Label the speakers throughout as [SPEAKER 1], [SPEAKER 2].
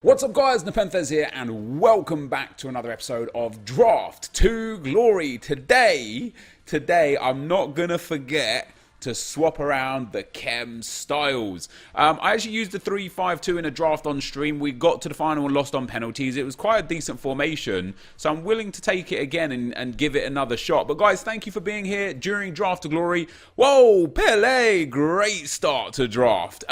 [SPEAKER 1] What's up guys, NepentheZ here and welcome back to another episode of Draft to Glory. Today I'm not going to forget to swap around the chem styles. I actually used the 3-5-2 in a draft on stream. We got to the final and lost on penalties. It was quite a decent formation, so I'm willing to take it again and give it another shot. But guys, thank you for being here during Draft to Glory. Whoa, Pele, great start to draft.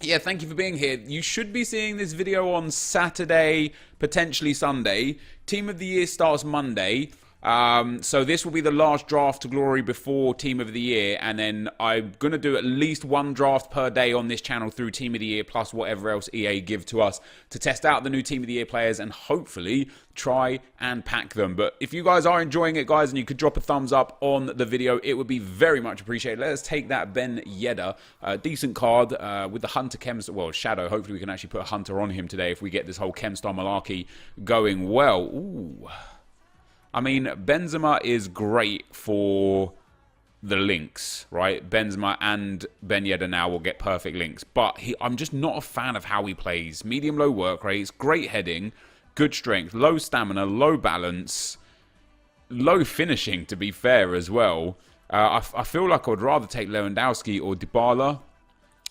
[SPEAKER 1] Yeah, thank you for being here. You should be seeing this video on Saturday, potentially Sunday. Team of the Year starts Monday. So this will be the last draft to glory before Team of the Year. And then I'm going to do at least one draft per day on this channel through Team of the Year, plus whatever else EA give to us to test out the new Team of the Year players and hopefully try and pack them. But if you guys are enjoying it, guys, and you could drop a thumbs up on the video, it would be very much appreciated. Let us take that Ben Yedder, decent card with the Hunter Chem, well, Shadow. Hopefully we can actually put a Hunter on him today if we get this whole Chem Star malarkey going well. Ooh. I mean, Benzema is great for the links, right? Benzema and Ben Yedder now will get perfect links. But I'm just not a fan of how he plays. Medium-low work rates, great heading, good strength, low stamina, low balance, low finishing, to be fair, as well. I feel like I would rather take Lewandowski or Dybala.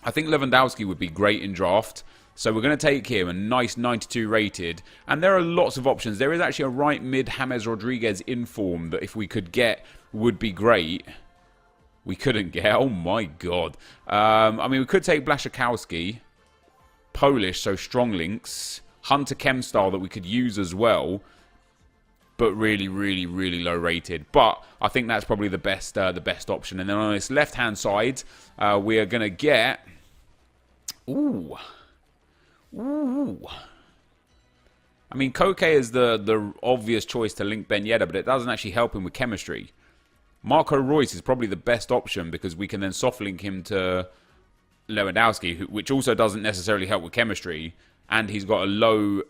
[SPEAKER 1] I think Lewandowski would be great in draft. So we're going to take him, a nice 92 rated. And there are lots of options. There is actually a right mid James Rodriguez in form that if we could get would be great. We couldn't get. Oh my god. I mean, we could take Blaszczykowski. Polish, so strong links. Hunter Chem style that we could use as well. But really, really, really low rated. But I think that's probably the best option. And then on this left-hand side, we are going to get... Ooh... Ooh. I mean, Koke is the obvious choice to link Ben Yedder, but it doesn't actually help him with chemistry. Marco Reus is probably the best option because we can then soft link him to Lewandowski, which also doesn't necessarily help with chemistry, and he's got a low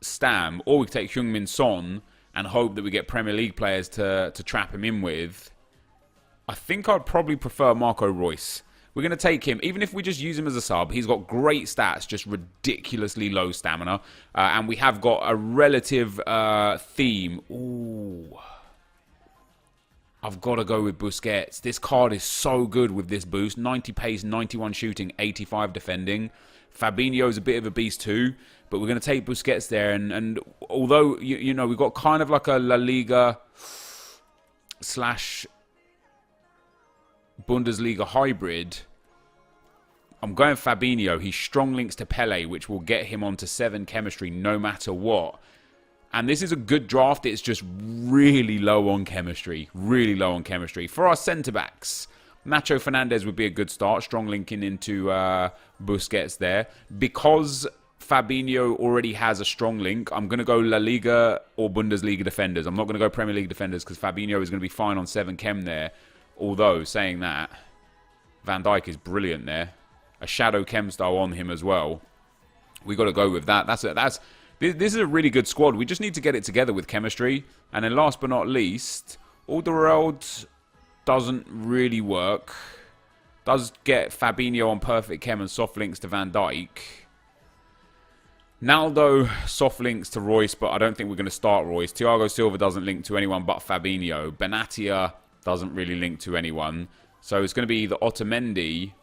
[SPEAKER 1] stam. Or we could take Heung-min Son and hope that we get Premier League players to trap him in with. I think I'd probably prefer Marco Reus. We're going to take him, even if we just use him as a sub. He's got great stats, just ridiculously low stamina. And we have got a relative theme. Ooh. I've got to go with Busquets. This card is so good with this boost. 90 pace, 91 shooting, 85 defending. Fabinho's a bit of a beast too. But we're going to take Busquets there. And although, you know, we've got kind of like a La Liga / Bundesliga hybrid. I'm going Fabinho. He's strong links to Pele, which will get him onto 7 chemistry no matter what. And this is a good draft. It's just really low on chemistry. Really low on chemistry. For our centre-backs, Nacho Fernandez would be a good start. Strong linking into Busquets there. Because Fabinho already has a strong link, I'm going to go La Liga or Bundesliga defenders. I'm not going to go Premier League defenders because Fabinho is going to be fine on 7 chem there. Although, saying that, Van Dijk is brilliant there. A shadow chem style on him as well. We got to go with that. This is a really good squad. We just need to get it together with chemistry. And then last but not least, Alderweireld doesn't really work. Does get Fabinho on perfect chem and soft links to Van Dijk. Naldo soft links to Reus, but I don't think we're going to start Reus. Thiago Silva doesn't link to anyone but Fabinho. Benatia doesn't really link to anyone. So it's going to be either Otamendi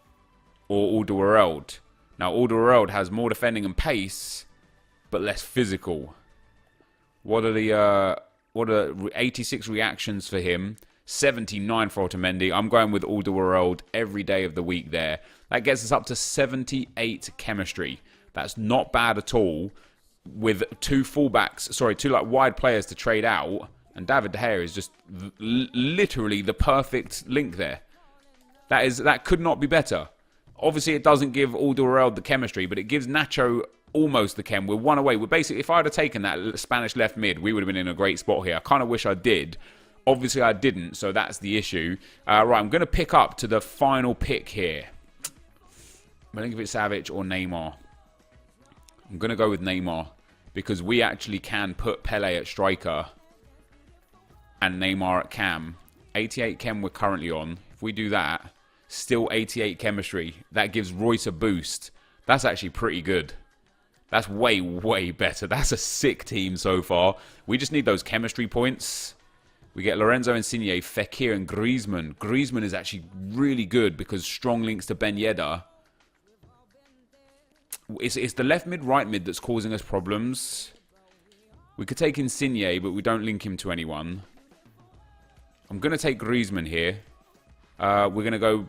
[SPEAKER 1] or Alderweireld. Now, Alderweireld has more defending and pace, but less physical. What are 86 reactions for him? 79 for Otamendi. I'm going with Alderweireld every day of the week there. That gets us up to 78 chemistry. That's not bad at all. With two like wide players to trade out. And David De Gea is just literally the perfect link there. That could not be better. Obviously, it doesn't give Alderweireld the chemistry, but it gives Nacho almost the chem. We're one away. We're basically, if I had taken that Spanish left mid, we would have been in a great spot here. I kind of wish I did. Obviously, I didn't, so that's the issue. Right, I'm going to pick up to the final pick here. Milinkovic-Savic or Neymar. I'm going to go with Neymar because we actually can put Pele at striker and Neymar at cam. 88 chem we're currently on. If we do that, still 88 chemistry. That gives Reus a boost. That's actually pretty good. That's way, way better. That's a sick team so far. We just need those chemistry points. We get Lorenzo Insigne, Fekir, and Griezmann. Griezmann is actually really good because strong links to Ben Yedder. It's the left mid, right mid that's causing us problems. We could take Insigne, but we don't link him to anyone. I'm going to take Griezmann here. We're going to go...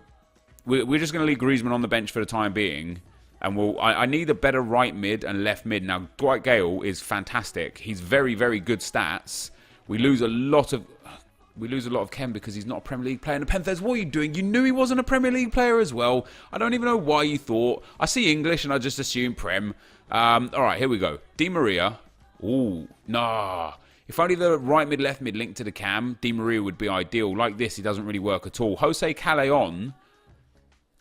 [SPEAKER 1] We're just going to leave Griezmann on the bench for the time being. And I need a better right mid and left mid. Now, Dwight Gale is fantastic. He's very, very good stats. We lose a lot of chem because he's not a Premier League player. NepentheZ, what are you doing? You knew he wasn't a Premier League player as well. I don't even know why you thought. I see English and I just assume Prem. All right, here we go. Di Maria. Ooh, nah. If only the right mid, left mid linked to the cam, Di Maria would be ideal. Like this, he doesn't really work at all. Jose Callejon,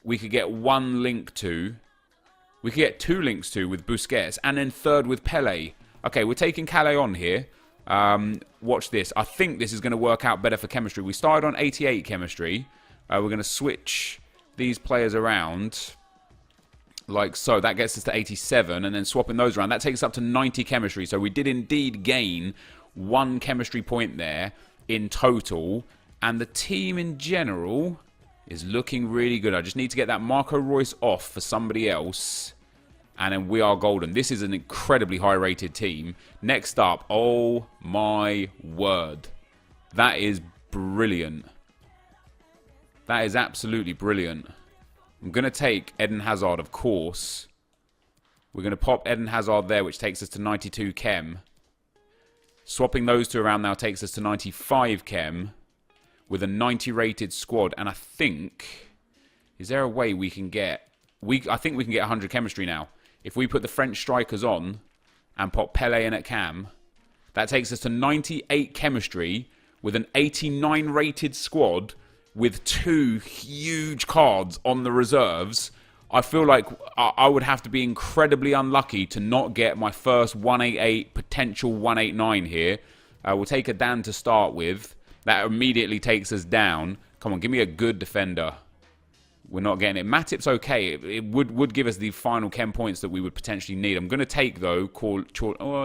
[SPEAKER 1] we could get one link to. We could get two links to with Busquets. And then third with Pele. Okay, we're taking Callejon here. Watch this. I think this is going to work out better for chemistry. We started on 88 chemistry. We're going to switch these players around like so. That gets us to 87, and then swapping those around, that takes us up to 90 chemistry. So we did indeed gain one chemistry point there in total, and the team in general is looking really good. I just need to get that Marco Reus off for somebody else, and then we are golden. This is an incredibly high-rated team. Next up, oh my word. That is brilliant. That is absolutely brilliant. I'm going to take Eden Hazard, of course. We're going to pop Eden Hazard there, which takes us to 92 chem. Swapping those two around now takes us to 95 chem with a 90 rated squad. And I think, is there a way we can get... I think we can get 100 chemistry now. If we put the French strikers on and pop Pele in at cam, that takes us to 98 chemistry with an 89 rated squad with two huge cards on the reserves. I feel like I would have to be incredibly unlucky to not get my first 188, potential 189 here. We'll take a Dan to start with. That immediately takes us down. Come on, give me a good defender. We're not getting it. Matip's okay. It would give us the final chem points that we would potentially need. I'm going to take, though,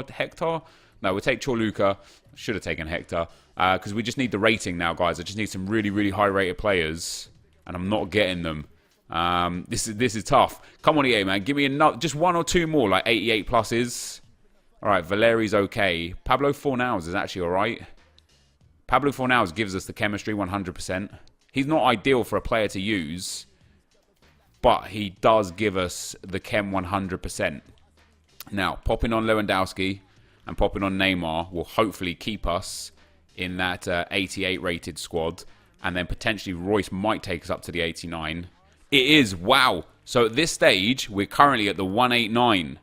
[SPEAKER 1] Hector? No, we'll take Chorluka. Should have taken Hector. Because we just need the rating now, guys. I just need some really, really high-rated players. And I'm not getting them. This is tough. Come on, EA, man. Give me another, just one or two more, like 88 pluses. All right, Valeri's okay. Pablo Fornals is actually all right. Pablo Fornals gives us the chemistry 100%. He's not ideal for a player to use, but he does give us the chem 100%. Now, popping on Lewandowski and popping on Neymar will hopefully keep us in that 88 rated squad, and then potentially Royce might take us up to the 89. It is, wow. So at this stage, we're currently at the 189.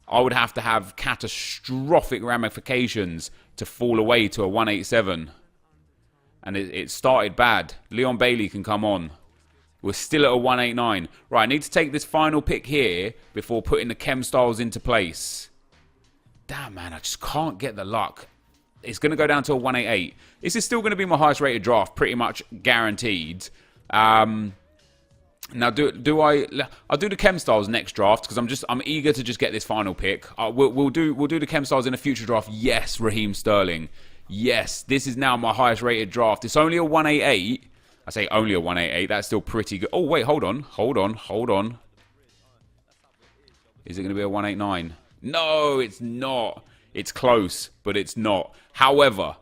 [SPEAKER 1] I would have to have catastrophic ramifications to fall away to a 187. And it started bad. Leon Bailey can come on. We're still at a 189. Right, I need to take this final pick here before putting the chem styles into place. Damn, man, I just can't get the luck. It's going to go down to a 188. This is still going to be my highest rated draft, pretty much guaranteed. Now, I'll do the chem styles next draft because I'm eager to just get this final pick. We'll do the chem styles in a future draft. Yes, Raheem Sterling. Yes, this is now my highest rated draft. It's only a 188. I say only a 188. That's still pretty good. Oh wait, hold on. Is it going to be a 189? No, it's not. It's close, but it's not. However,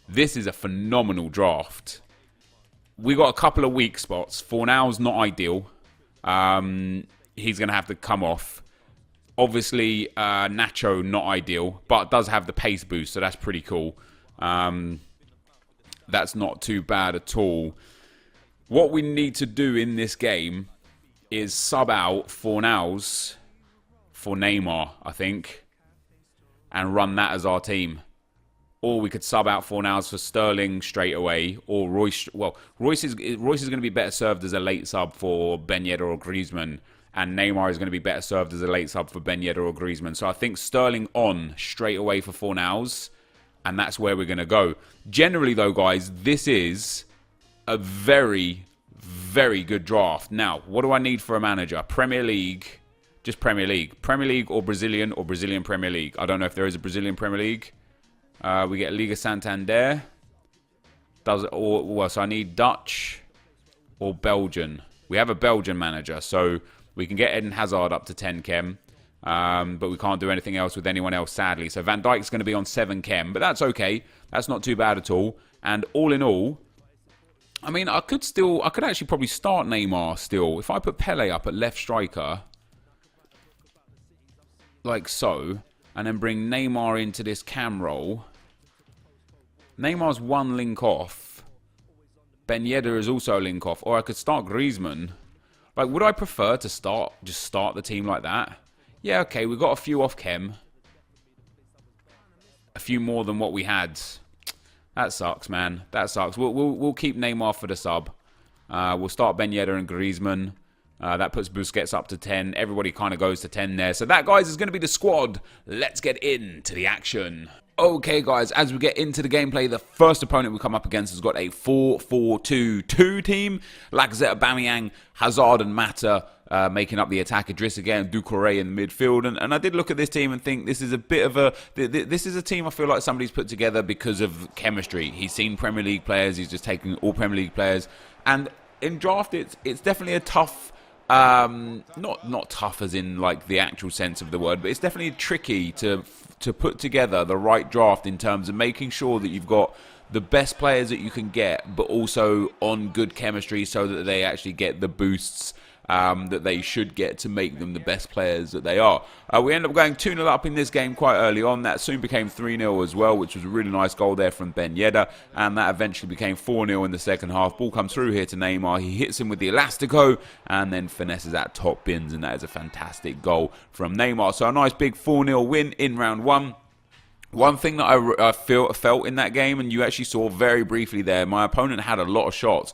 [SPEAKER 1] this is a phenomenal draft. We got a couple of weak spots. Fornal's not ideal. He's going to have to come off. Obviously, Nacho, not ideal, but does have the pace boost, so that's pretty cool. That's not too bad at all. What we need to do in this game is sub out Fornals for Neymar, I think, and run that as our team. Or we could sub out Fornals for Sterling straight away, or Royce. Well, Royce is going to be better served as a late sub for Ben Yedder or Griezmann, and Neymar is going to be better served as a late sub for Ben Yedder or Griezmann. So I think Sterling on straight away for Fornals, and that's where we're going to go. Generally, though, guys, this is a very, very good draft. Now, what do I need for a manager? Premier League. Just Premier League. Premier League or Brazilian Premier League. I don't know if there is a Brazilian Premier League. We get Liga Santander. So I need Dutch or Belgian. We have a Belgian manager, so we can get Eden Hazard up to 10 chem. But we can't do anything else with anyone else, sadly. So Van Dijk's going to be on 7 chem, but that's okay. That's not too bad at all. And all in all, I mean, I could actually probably start Neymar still. If I put Pele up at left striker, like so, and then bring Neymar into this cam role. Neymar's one link off. Ben Yedder is also a link off. Or I could start Griezmann. Like, would I prefer to just start the team like that? Yeah, okay, we've got a few off chem. A few more than what we had. That sucks, man. That sucks. We'll keep Neymar for the sub. We'll start Ben Yedder and Griezmann. That puts Busquets up to 10. Everybody kind of goes to 10 there. So that, guys, is going to be the squad. Let's get into the action. Okay, guys, as we get into the gameplay, the first opponent we come up against has got a 4-4-2-2 team. Lacazette, Aubameyang, Hazard and Mata making up the attack. Idrissa again, Doucouré in the midfield. And I did look at this team and think this is a bit of a... This is a team I feel like somebody's put together because of chemistry. He's seen Premier League players. He's just taking all Premier League players. And in draft, it's definitely a tough... not tough as in like the actual sense of the word, but it's definitely tricky to put together the right draft in terms of making sure that you've got the best players that you can get, but also on good chemistry so that they actually get the boosts that they should get to make them the best players that they are. We end up going 2-0 up in this game quite early on. That soon became 3-0 as well, which was a really nice goal there from Ben Yedder, and that eventually became 4-0 in the second half. Ball comes through here to Neymar. He hits him with the Elastico and then finesses at top bins, and that is a fantastic goal from Neymar. So a nice big 4-0 win in round one. One thing that I felt in that game, and you actually saw very briefly there, my opponent had a lot of shots.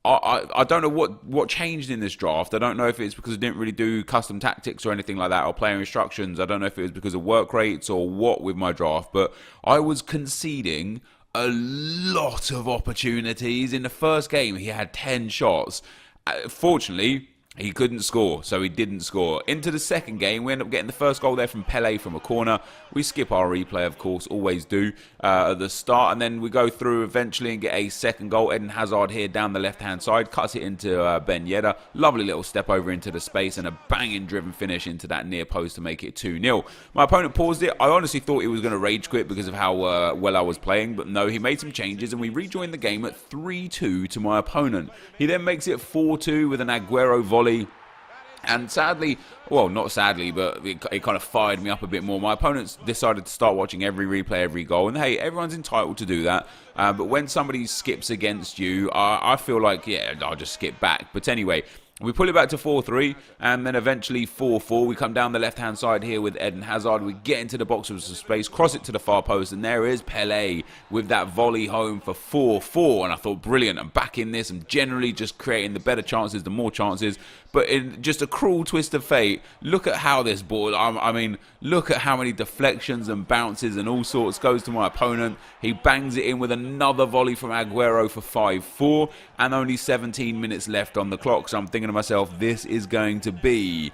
[SPEAKER 1] I don't know what changed in this draft. I don't know if it's because I didn't really do custom tactics or anything like that, or player instructions. I don't know if it was because of work rates or what with my draft, but I was conceding a lot of opportunities. In the first game, he had 10 shots. Fortunately, he couldn't score, so he didn't score. Into the second game, we end up getting the first goal there from Pele from a corner. We skip our replay, of course, always do, at the start. And then we go through eventually and get a second goal. Eden Hazard here down the left-hand side, cuts it into Ben Yedder. Lovely little step over into the space and a banging driven finish into that near post to make it 2-0. My opponent paused it. I honestly thought he was going to rage quit because of how well I was playing, but no, he made some changes and we rejoined the game at 3-2 to my opponent. He then makes it 4-2 with an Aguero volley. And sadly, well, not sadly, but it kind of fired me up a bit more. My opponents decided to start watching every replay, every goal. And hey, everyone's entitled to do that. But when somebody skips against you, I feel like, yeah, I'll just skip back. But anyway, we pull it back to 4-3 and then eventually 4-4. We come down the left-hand side here with Eden Hazard. We get into the box with some space, cross it to the far post, and there is Pele with that volley home for 4-4. And I thought, brilliant, I'm back in this. I'm generally just creating the better chances, the more chances. But in just a cruel twist of fate, look at how this ball, I mean, look at how many deflections and bounces and all sorts goes to my opponent. He bangs it in with another volley from Aguero for 5-4 and only 17 minutes left on the clock. So I'm thinking to myself, this is going to be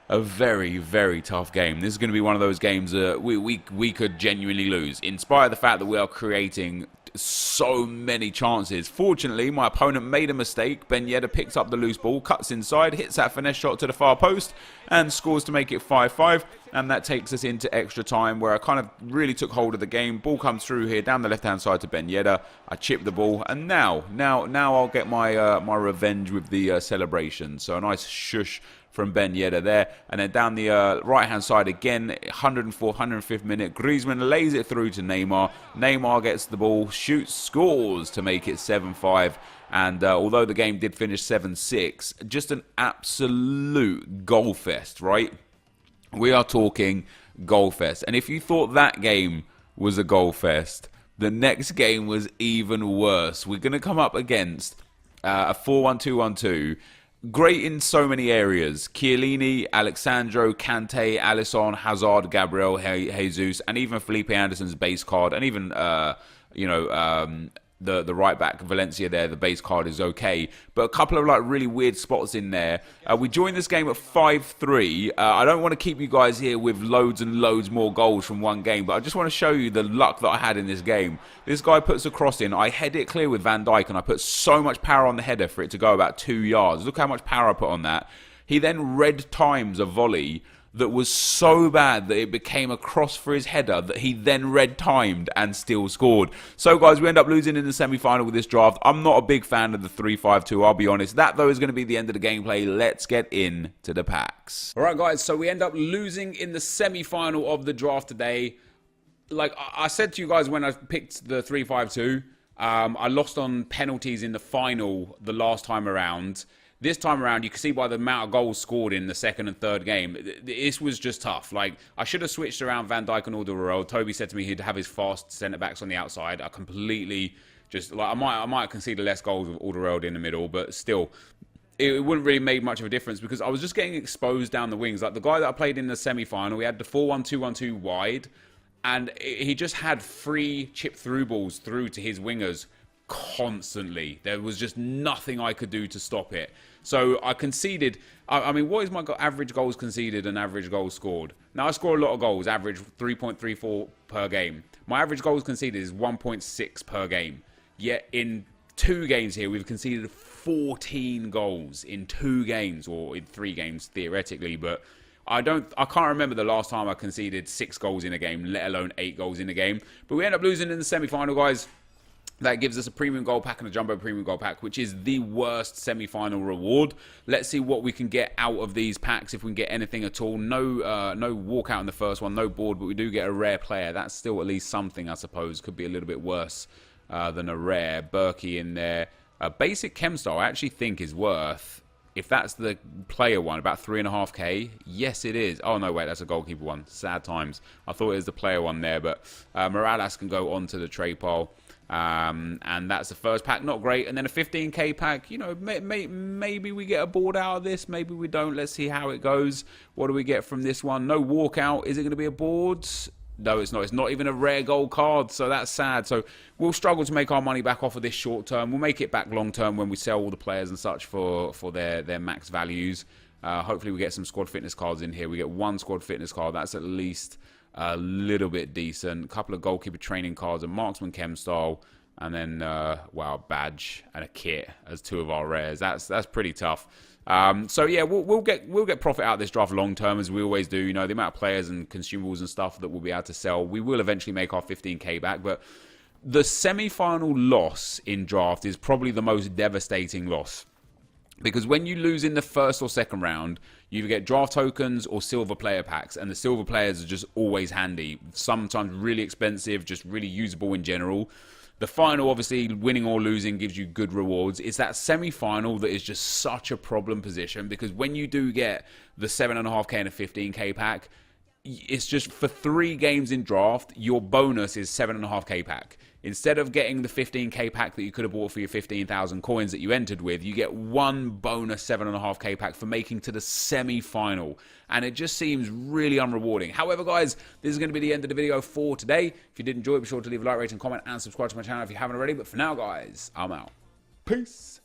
[SPEAKER 1] a very, very tough game. This is going to be one of those games that we could genuinely lose, in spite of the fact that we are creating so many chances. Fortunately, my opponent made a mistake. Ben Yedder picks up the loose ball, cuts inside, hits that finesse shot to the far post, and scores to make it 5-5. And that takes us into extra time, where I kind of really took hold of the game. Ball comes through here down the left-hand side to Ben Yedder. I chip the ball, and now I'll get my my revenge with the celebration. So a nice shush from Ben Yedder there. And then down the right-hand side again, 104th, 105th minute, Griezmann lays it through to Neymar. Neymar gets the ball, shoots, scores to make it 7-5. And although the game did finish 7-6, just an absolute goal fest, right? We are talking goal fest. And if you thought that game was a goal fest, the next game was even worse. We're going to come up against a 4-1-2-1-2. Great in so many areas. Chiellini, Alexandro, Kante, Alisson, Hazard, Gabriel, Jesus, and even Felipe Anderson's base card, and even, the right back Valencia there, the base card is okay, but a couple of like really weird spots in there. We joined this game at 5-3. I don't want to keep you guys here with loads and loads more goals from one game, but I just want to show you the luck that I had in this game. This guy puts a cross in, I head it clear with Van Dijk, and I put so much power on the header for it to go about 2 yards. Look how much power I put on that. He then red times a volley that was so bad that it became a cross for his header that he then red timed and still scored. So guys, we end up losing in the semi-final with this draft. I'm not a big fan of the 3-5-2, I'll be honest. That though is going to be the end of the gameplay. Let's get into the packs. Alright guys, so we end up losing in the semi-final of the draft today. Like I said to you guys when I picked the 3-5-2, I lost on penalties in the final the last time around. This time around, you can see by the amount of goals scored in the second and third game, this was just tough. Like, I should have switched around Van Dijk and Alderweireld. Toby said to me he'd have his fast centre-backs on the outside. I completely just, like, I might have conceded less goals with Alderweireld in the middle, but still, it wouldn't really make much of a difference because I was just getting exposed down the wings. Like, the guy that I played in the semi-final, he had the 4-1-2-1-2 wide, and he just had free chip-through balls through to his wingers constantly. There was just nothing I could do to stop it. So I conceded. I mean, what is my average goals conceded and average goals scored? Now I score a lot of goals, average 3.34 per game. My average goals conceded is 1.6 per game. Yet in 2 games here, we've conceded 14 goals in 2 games, or in 3 games theoretically. But I can't remember the last time I conceded 6 goals in a game, let alone 8 goals in a game. But we end up losing in the semi-final, guys. That gives us a premium gold pack and a jumbo premium gold pack, which is the worst semi-final reward. Let's see what we can get out of these packs, if we can get anything at all. No walkout in the first one, no board, but we do get a rare player. That's still at least something, I suppose. Could be a little bit worse than a rare. Berkey in there. A basic chem style I actually think is worth, if that's the player one, about 3.5k. Yes, it is. Oh, no, wait, that's a goalkeeper one. Sad times. I thought it was the player one there, but Morales can go on to the trade pile. And that's the first pack, not great. And then a 15k pack, you know, maybe we get a board out of this, maybe we don't. Let's see how it goes. What do we get from this one? No walkout. Is it going to be a board? No, it's not. It's not even a rare gold card, so that's sad. So we'll struggle to make our money back off of this short term. We'll make it back long term when we sell all the players and such for their max values. Hopefully we get some squad fitness cards in here. We get 1 squad fitness card. That's at least a little bit decent. A couple of goalkeeper training cards, a marksman chem style, and then wow, badge and a kit as 2 of our rares. That's pretty tough. So yeah, we'll get profit out of this draft long term, as we always do. You know, the amount of players and consumables and stuff that we'll be able to sell, we will eventually make our 15k back. But the semi-final loss in draft is probably the most devastating loss. Because when you lose in the first or second round, you either get draft tokens or silver player packs. And the silver players are just always handy. Sometimes really expensive, just really usable in general. The final, obviously, winning or losing gives you good rewards. It's that semi-final that is just such a problem position. Because when you do get the 7.5k and a 15k pack, it's just for 3 games in draft, your bonus is 7.5k pack. Instead of getting the 15k pack that you could have bought for your 15,000 coins that you entered with, you get 1 bonus 7.5k pack for making to the semi-final. And it just seems really unrewarding. However, guys, this is going to be the end of the video for today. If you did enjoy it, be sure to leave a like, rate, and comment, and subscribe to my channel if you haven't already. But for now, guys, I'm out. Peace.